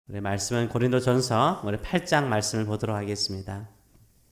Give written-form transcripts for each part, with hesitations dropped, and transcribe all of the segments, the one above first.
우리 말씀은 고린도전서 우리 8장 말씀을 보도록 하겠습니다.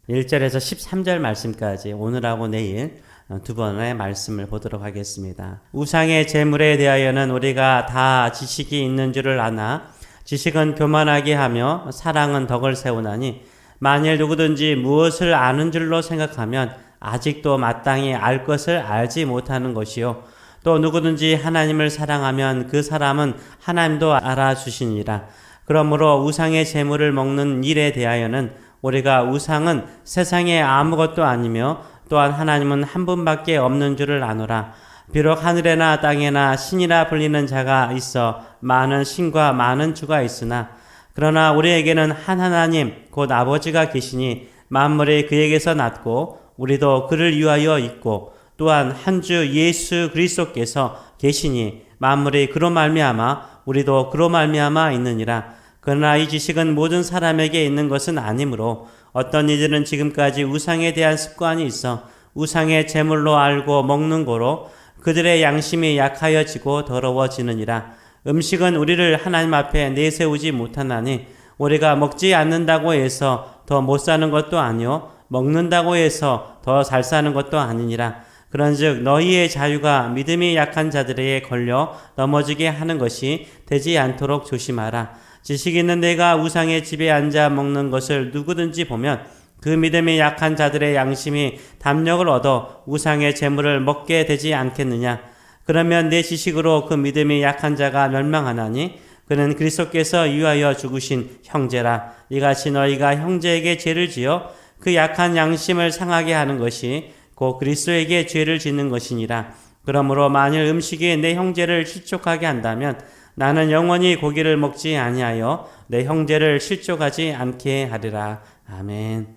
1절에서 13절 말씀까지 오늘하고 내일 두 번의 말씀을 보도록 하겠습니다. 우상의 제물에 대하여는 우리가 다 지식이 있는 줄을 아나 지식은 교만하게 하며 사랑은 덕을 세우나니 만일 누구든지 무엇을 아는 줄로 생각하면 아직도 마땅히 알 것을 알지 못하는 것이요 또 누구든지 하나님을 사랑하면 그 사람은 하나님도 알아주시니라. 그러므로 우상의 제물을 먹는 일에 대하여는 우리가 우상은 세상에 아무것도 아니며 또한 하나님은 한 분밖에 없는 줄을 아노라. 비록 하늘에나 땅에나 신이라 불리는 자가 있어 많은 신과 많은 주가 있으나 그러나 우리에게는 한 하나님 곧 아버지가 계시니 만물이 그에게서 났고 우리도 그를 위하여 있고 또한 한 주 예수 그리스도께서 계시니 만물이 그로 말미암아 우리도 그로 말미암아 있느니라. 그러나 이 지식은 모든 사람에게 있는 것은 아니므로 어떤 이들은 지금까지 우상에 대한 습관이 있어 우상의 제물로 알고 먹는 고로 그들의 양심이 약하여지고 더러워지느니라. 음식은 우리를 하나님 앞에 내세우지 못하나니 우리가 먹지 않는다고 해서 더 못 사는 것도 아니요 먹는다고 해서 더 잘 사는 것도 아니니라. 그런즉 너희의 자유가 믿음이 약한 자들에게 걸려 넘어지게 하는 것이 되지 않도록 조심하라. 지식 있는 내가 우상의 집에 앉아 먹는 것을 누구든지 보면 그 믿음이 약한 자들의 양심이 담력을 얻어 우상의 제물을 먹게 되지 않겠느냐. 그러면 내 지식으로 그 믿음이 약한 자가 멸망하나니 그는 그리스도께서 위하여 죽으신 형제라. 이같이 너희가 형제에게 죄를 지어 그 약한 양심을 상하게 하는 것이 곧 그리스도에게 죄를 짓는 것이니라. 그러므로 만일 음식이 내 형제를 실족하게 한다면 나는 영원히 고기를 먹지 아니하여 내 형제를 실족하지 않게 하리라. 아멘.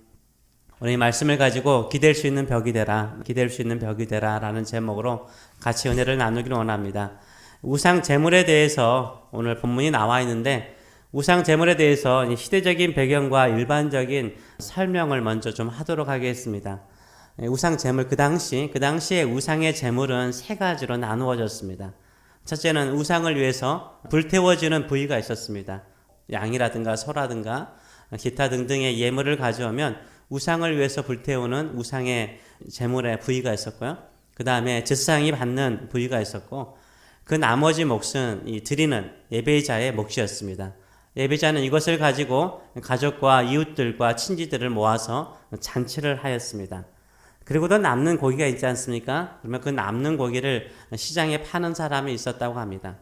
오늘 이 말씀을 가지고 기댈 수 있는 벽이 되라, 기댈 수 있는 벽이 되라 라는 제목으로 같이 은혜를 나누기를 원합니다. 우상 제물에 대해서 오늘 본문이 나와 있는데 우상 제물에 대해서 시대적인 배경과 일반적인 설명을 먼저 좀 하도록 하겠습니다. 우상 제물 그 당시에 우상의 제물은 세 가지로 나누어졌습니다. 첫째는 우상을 위해서 불태워지는 부위가 있었습니다. 양이라든가 소라든가 기타 등등의 예물을 가져오면 우상을 위해서 불태우는 우상의 제물의 부위가 있었고요. 그 다음에 제사장이 받는 부위가 있었고 그 나머지 몫은 이 드리는 예배자의 몫이었습니다. 예배자는 이것을 가지고 가족과 이웃들과 친지들을 모아서 잔치를 하였습니다. 그리고도 남는 고기가 있지 않습니까? 그러면 그 남는 고기를 시장에 파는 사람이 있었다고 합니다.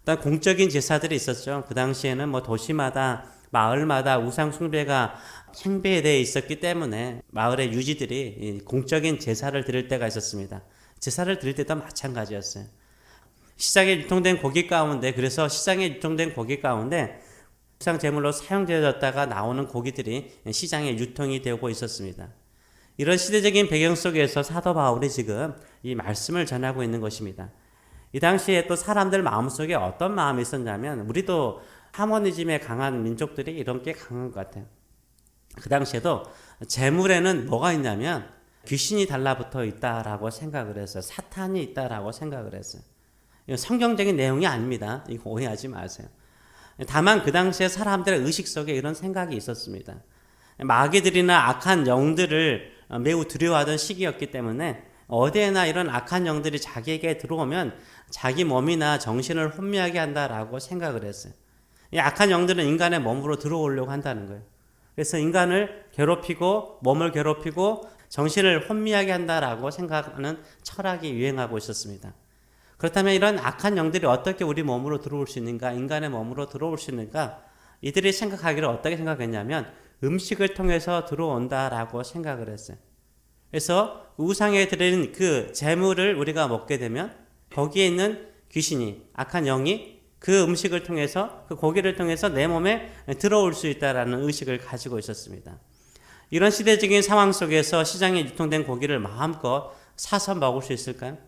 일단 공적인 제사들이 있었죠. 그 당시에는 뭐 도시마다 마을마다 우상 숭배가 팽배되어 있었기 때문에 마을의 유지들이 공적인 제사를 드릴 때가 있었습니다. 제사를 드릴 때도 마찬가지였어요. 시장에 유통된 고기 가운데 그래서 시장에 유통된 고기 가운데 우상 제물로 사용되어졌다가 나오는 고기들이 시장에 유통이 되고 있었습니다. 이런 시대적인 배경 속에서 사도 바울이 지금 이 말씀을 전하고 있는 것입니다. 이 당시에 또 사람들 마음속에 어떤 마음이 있었냐면 우리도 하모니즘에 강한 민족들이 이런 게 강한 것 같아요. 그 당시에도 재물에는 뭐가 있냐면 귀신이 달라붙어 있다라고 생각을 했어요. 사탄이 있다라고 생각을 했어요. 이건 성경적인 내용이 아닙니다. 이거 오해하지 마세요. 다만 그 당시에 사람들의 의식 속에 이런 생각이 있었습니다. 마귀들이나 악한 영들을 매우 두려워하던 시기였기 때문에 어디에나 이런 악한 영들이 자기에게 들어오면 자기 몸이나 정신을 혼미하게 한다라고 생각을 했어요. 이 악한 영들은 인간의 몸으로 들어오려고 한다는 거예요. 그래서 인간을 괴롭히고 몸을 괴롭히고 정신을 혼미하게 한다라고 생각하는 철학이 유행하고 있었습니다. 그렇다면 이런 악한 영들이 어떻게 우리 몸으로 들어올 수 있는가, 인간의 몸으로 들어올 수 있는가, 이들이 생각하기를 어떻게 생각했냐면 음식을 통해서 들어온다라고 생각을 했어요. 그래서 우상에 드린 그 재물을 우리가 먹게 되면 거기에 있는 귀신이, 악한 영이 그 음식을 통해서, 그 고기를 통해서 내 몸에 들어올 수 있다라는 의식을 가지고 있었습니다. 이런 시대적인 상황 속에서 시장에 유통된 고기를 마음껏 사서 먹을 수 있을까요?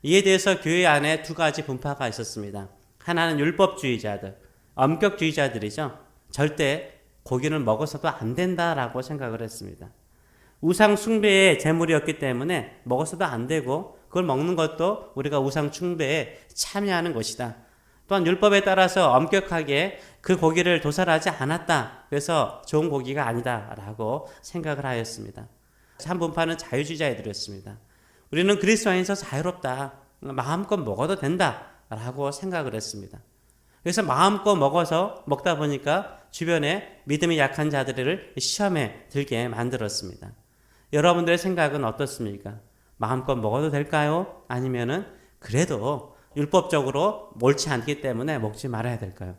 이에 대해서 교회 안에 두 가지 분파가 있었습니다. 하나는 율법주의자들, 엄격주의자들이죠. 절대 고기를 먹어서도 안 된다라고 생각을 했습니다. 우상 숭배의 제물이었기 때문에 먹어서도 안 되고 그걸 먹는 것도 우리가 우상 숭배에 참여하는 것이다. 또한 율법에 따라서 엄격하게 그 고기를 도살하지 않았다. 그래서 좋은 고기가 아니다라고 생각을 하였습니다. 한 분파는 자유주의자들이었습니다. 우리는 그리스도 안에서 자유롭다. 마음껏 먹어도 된다라고 생각을 했습니다. 그래서 마음껏 먹다 보니까 주변에 믿음이 약한 자들을 시험에 들게 만들었습니다. 여러분들의 생각은 어떻습니까? 마음껏 먹어도 될까요? 아니면은 그래도 율법적으로 옳지 않기 때문에 먹지 말아야 될까요?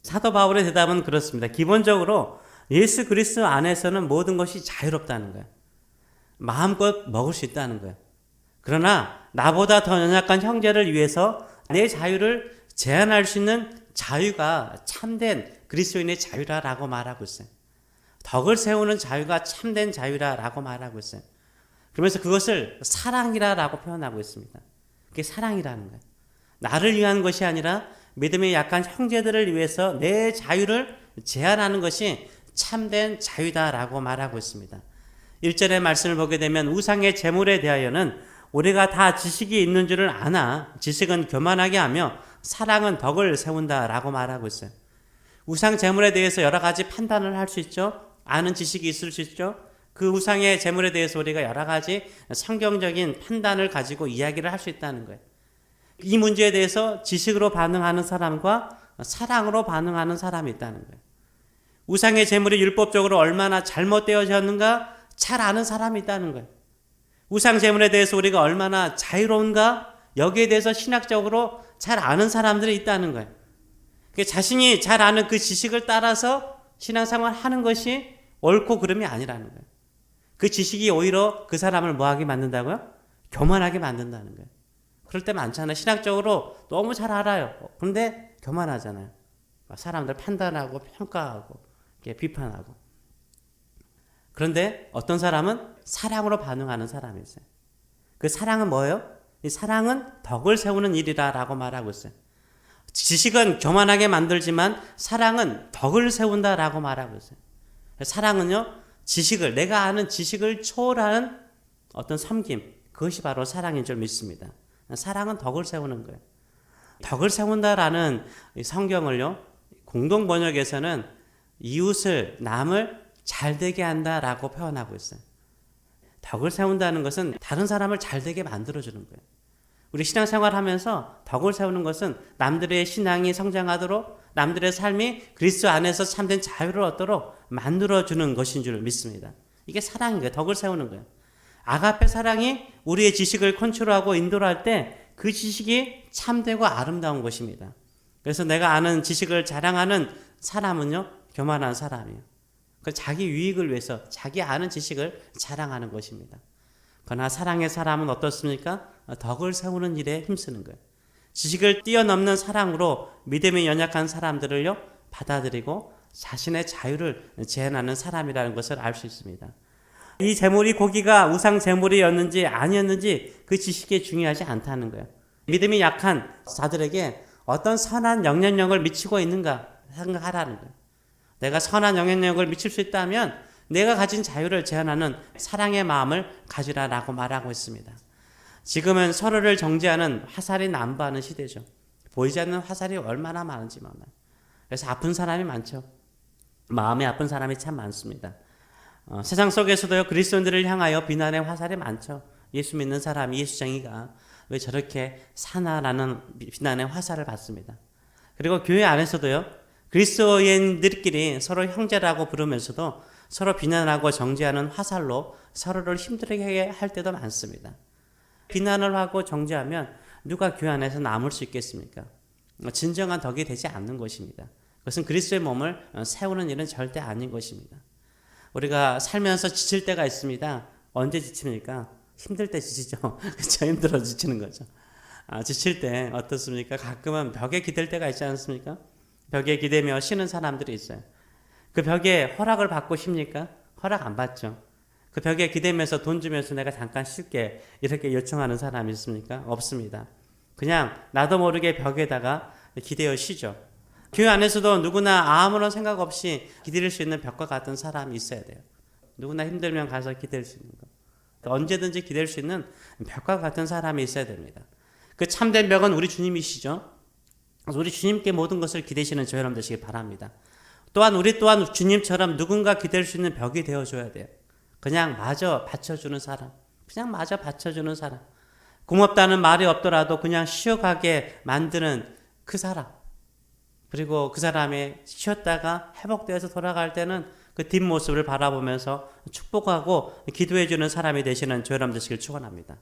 사도 바울의 대답은 그렇습니다. 기본적으로 예수 그리스도 안에서는 모든 것이 자유롭다는 거예요. 마음껏 먹을 수 있다는 거예요. 그러나 나보다 더 연약한 형제를 위해서 내 자유를 제한할 수 있는 자유가 참된 그리스도인의 자유라라고 말하고 있어요. 덕을 세우는 자유가 참된 자유라라고 말하고 있어요. 그러면서 그것을 사랑이라라고 표현하고 있습니다. 그게 사랑이라는 거예요. 나를 위한 것이 아니라 믿음이 약한 형제들을 위해서 내 자유를 제한하는 것이 참된 자유다라고 말하고 있습니다. 1절의 말씀을 보게 되면 우상의 제물에 대하여는 우리가 다 지식이 있는 줄을 아나 지식은 교만하게 하며 사랑은 덕을 세운다라고 말하고 있어요. 우상 제물에 대해서 여러 가지 판단을 할 수 있죠. 아는 지식이 있을 수 있죠. 그 우상의 제물에 대해서 우리가 여러 가지 성경적인 판단을 가지고 이야기를 할 수 있다는 거예요. 이 문제에 대해서 지식으로 반응하는 사람과 사랑으로 반응하는 사람이 있다는 거예요. 우상의 제물이 율법적으로 얼마나 잘못되어졌는가 잘 아는 사람이 있다는 거예요. 우상 제물에 대해서 우리가 얼마나 자유로운가 여기에 대해서 신학적으로 잘 아는 사람들이 있다는 거예요. 자신이 잘 아는 그 지식을 따라서 신앙생활 하는 것이 옳고 그름이 아니라는 거예요. 그 지식이 오히려 그 사람을 뭐하게 만든다고요? 교만하게 만든다는 거예요. 그럴 때 많잖아요. 신학적으로 너무 잘 알아요. 그런데 교만하잖아요. 사람들 판단하고 평가하고 비판하고. 그런데 어떤 사람은 사랑으로 반응하는 사람이 있어요. 그 사랑은 뭐예요? 이 사랑은 덕을 세우는 일이라고 말하고 있어요. 지식은 교만하게 만들지만 사랑은 덕을 세운다라고 말하고 있어요. 사랑은요, 내가 아는 지식을 초월하는 어떤 섬김, 그것이 바로 사랑인 줄 믿습니다. 사랑은 덕을 세우는 거예요. 덕을 세운다라는 성경을요, 공동 번역에서는 이웃을, 남을 잘되게 한다라고 표현하고 있어요. 덕을 세운다는 것은 다른 사람을 잘되게 만들어주는 거예요. 우리 신앙생활 하면서 덕을 세우는 것은 남들의 신앙이 성장하도록 남들의 삶이 그리스도 안에서 참된 자유를 얻도록 만들어주는 것인 줄 믿습니다. 이게 사랑인 거예요. 덕을 세우는 거예요. 아가페 사랑이 우리의 지식을 컨트롤하고 인도를 할 때 그 지식이 참되고 아름다운 것입니다. 그래서 내가 아는 지식을 자랑하는 사람은요, 교만한 사람이에요. 자기 유익을 위해서 자기 아는 지식을 자랑하는 것입니다. 그러나 사랑의 사람은 어떻습니까? 덕을 세우는 일에 힘쓰는 거예요. 지식을 뛰어넘는 사랑으로 믿음이 연약한 사람들을요, 받아들이고 자신의 자유를 제한하는 사람이라는 것을 알 수 있습니다. 이 제물이 고기가 우상 제물이었는지 아니었는지 그 지식이 중요하지 않다는 거예요. 믿음이 약한 자들에게 어떤 선한 영향력을 미치고 있는가 생각하라는 거예요. 내가 선한 영향력을 미칠 수 있다면 내가 가진 자유를 제한하는 사랑의 마음을 가지라라고 말하고 있습니다. 지금은 서로를 정죄하는 화살이 난무하는 시대죠. 보이지 않는 화살이 얼마나 많은지 몰라요. 그래서 아픈 사람이 많죠. 마음이 아픈 사람이 참 많습니다. 세상 속에서도요, 그리스도인들을 향하여 비난의 화살이 많죠. 예수 믿는 사람, 예수쟁이가 왜 저렇게 사나라는 비난의 화살을 받습니다. 그리고 교회 안에서도요, 그리스도인들끼리 서로 형제라고 부르면서도 서로 비난하고 정죄하는 화살로 서로를 힘들게 할 때도 많습니다. 비난을 하고 정죄하면 누가 교회 안에서 남을 수 있겠습니까? 진정한 덕이 되지 않는 것입니다. 그것은 그리스도의 몸을 세우는 일은 절대 아닌 것입니다. 우리가 살면서 지칠 때가 있습니다. 언제 지칩니까? 힘들 때 지치죠. 그렇죠? 힘들어 지치는 거죠. 지칠 때 어떻습니까? 가끔은 벽에 기댈 때가 있지 않습니까? 벽에 기대며 쉬는 사람들이 있어요. 그 벽에 허락을 받고 쉽니까? 허락 안 받죠. 그 벽에 기대면서 돈 주면서 내가 잠깐 쉴게 이렇게 요청하는 사람이 있습니까? 없습니다. 그냥 나도 모르게 벽에다가 기대어 쉬죠. 교회 안에서도 누구나 아무런 생각 없이 기댈 수 있는 벽과 같은 사람이 있어야 돼요. 누구나 힘들면 가서 기댈 수 있는 거. 언제든지 기댈 수 있는 벽과 같은 사람이 있어야 됩니다. 그 참된 벽은 우리 주님이시죠. 그래서 우리 주님께 모든 것을 기대시는 저 여러분 되시길 바랍니다. 또한 우리 또한 주님처럼 누군가 기댈 수 있는 벽이 되어줘야 돼요. 그냥 마저 받쳐주는 사람, 그냥 마저 받쳐주는 사람, 고맙다는 말이 없더라도 그냥 쉬어가게 만드는 그 사람, 그리고 그 사람이 쉬었다가 회복되어서 돌아갈 때는 그 뒷모습을 바라보면서 축복하고 기도해주는 사람이 되시는 저 여러분 되시길 축원합니다.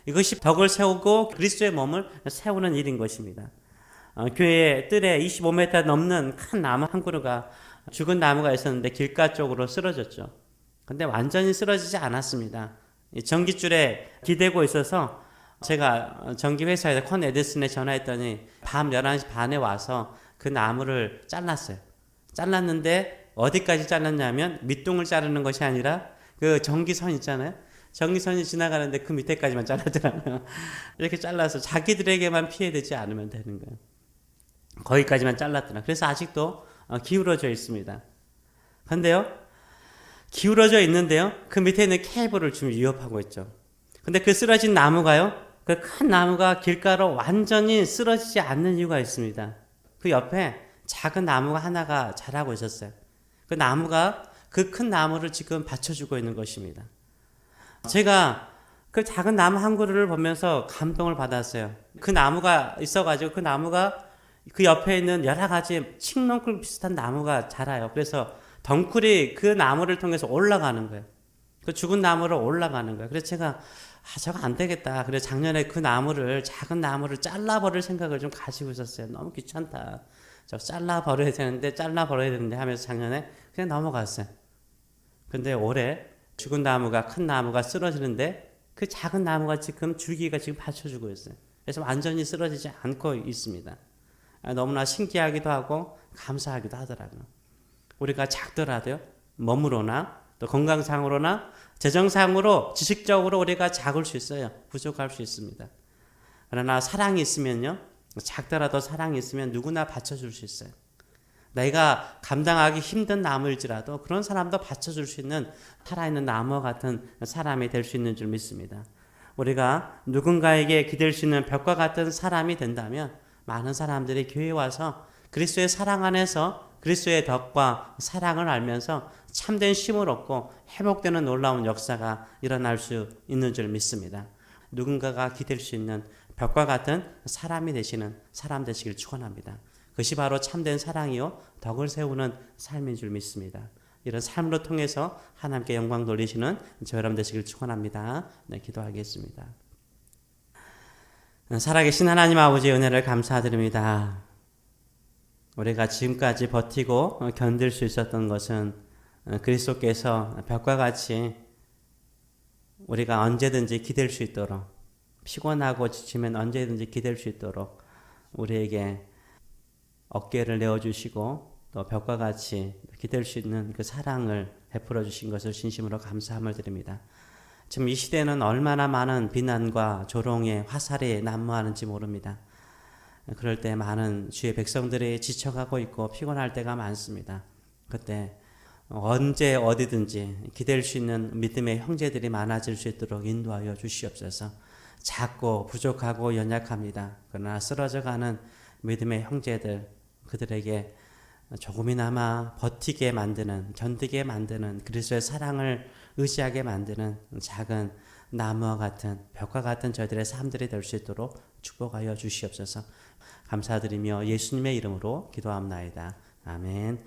이것이 덕을 세우고 그리스도의 몸을 세우는 일인 것입니다. 교회 뜰에 25m 넘는 큰 나무 한 그루가, 죽은 나무가 있었는데 길가 쪽으로 쓰러졌죠. 근데 완전히 쓰러지지 않았습니다. 전기줄에 기대고 있어서 제가 전기회사에서 콘 에디슨에 전화했더니 밤 11시 반에 와서 그 나무를 잘랐어요. 잘랐는데 어디까지 잘랐냐면 밑둥을 자르는 것이 아니라 그 전기선 있잖아요. 전기선이 지나가는데 그 밑에까지만 잘랐더라고요. 이렇게 잘라서 자기들에게만 피해되지 않으면 되는 거예요. 거기까지만 잘랐더라. 그래서 아직도 기울어져 있습니다. 근데요, 기울어져 있는데요, 그 밑에 있는 케이블을 좀 위협하고 있죠. 근데 그 쓰러진 나무가요, 그 큰 나무가 길가로 완전히 쓰러지지 않는 이유가 있습니다. 그 옆에 작은 나무가 하나가 자라고 있었어요. 그 나무가 그 큰 나무를 지금 받쳐주고 있는 것입니다. 제가 그 작은 나무 한 그루를 보면서 감동을 받았어요. 그 나무가 있어가지고 그 나무가 그 옆에 있는 여러 가지 칡넝쿨 비슷한 나무가 자라요. 그래서 덩쿨이 그 나무를 통해서 올라가는 거예요. 그 죽은 나무로 올라가는 거예요. 그래서 제가 저거 안 되겠다. 그래서 작년에 그 나무를, 작은 나무를 잘라버릴 생각을 좀 가지고 있었어요. 너무 귀찮다. 저거 잘라버려야 되는데 하면서 작년에 그냥 넘어갔어요. 근데 올해 죽은 나무가, 큰 나무가 쓰러지는데 그 작은 나무가 지금 줄기가 지금 받쳐주고 있어요. 그래서 완전히 쓰러지지 않고 있습니다. 너무나 신기하기도 하고 감사하기도 하더라고요. 우리가 작더라도요, 몸으로나 또 건강상으로나 재정상으로 지식적으로 우리가 작을 수 있어요. 부족할 수 있습니다. 그러나 사랑이 있으면요, 작더라도 사랑이 있으면 누구나 받쳐줄 수 있어요. 내가 감당하기 힘든 나무일지라도 그런 사람도 받쳐줄 수 있는 살아있는 나무 같은 사람이 될 수 있는 줄 믿습니다. 우리가 누군가에게 기댈 수 있는 벽과 같은 사람이 된다면 많은 사람들이 교회에 와서 그리스도의 사랑 안에서 그리스도의 덕과 사랑을 알면서 참된 쉼을 얻고 회복되는 놀라운 역사가 일어날 수 있는 줄 믿습니다. 누군가가 기댈 수 있는 벽과 같은 사람이 되시는 사람 되시길 축원합니다. 그것이 바로 참된 사랑이요 덕을 세우는 삶인 줄 믿습니다. 이런 삶으로 통해서 하나님께 영광 돌리시는 저 여러분 되시길 축원합니다. 네, 기도하겠습니다. 살아계신 하나님 아버지의 은혜를 감사드립니다. 우리가 지금까지 버티고 견딜 수 있었던 것은 그리스도께서 벽과 같이 우리가 언제든지 기댈 수 있도록, 피곤하고 지치면 언제든지 기댈 수 있도록 우리에게 어깨를 내어주시고 또 벽과 같이 기댈 수 있는 그 사랑을 베풀어 주신 것을 진심으로 감사함을 드립니다. 지금 이 시대는 얼마나 많은 비난과 조롱의 화살이 난무하는지 모릅니다. 그럴 때 많은 주의 백성들이 지쳐가고 있고 피곤할 때가 많습니다. 그때 언제 어디든지 기댈 수 있는 믿음의 형제들이 많아질 수 있도록 인도하여 주시옵소서. 작고 부족하고 연약합니다. 그러나 쓰러져가는 믿음의 형제들, 그들에게 조금이나마 버티게 만드는, 견디게 만드는, 그리스도의 사랑을 의지하게 만드는 작은 나무와 같은, 벽과 같은 저희들의 삶들이 될 수 있도록 축복하여 주시옵소서. 감사드리며 예수님의 이름으로 기도합나이다. 아멘.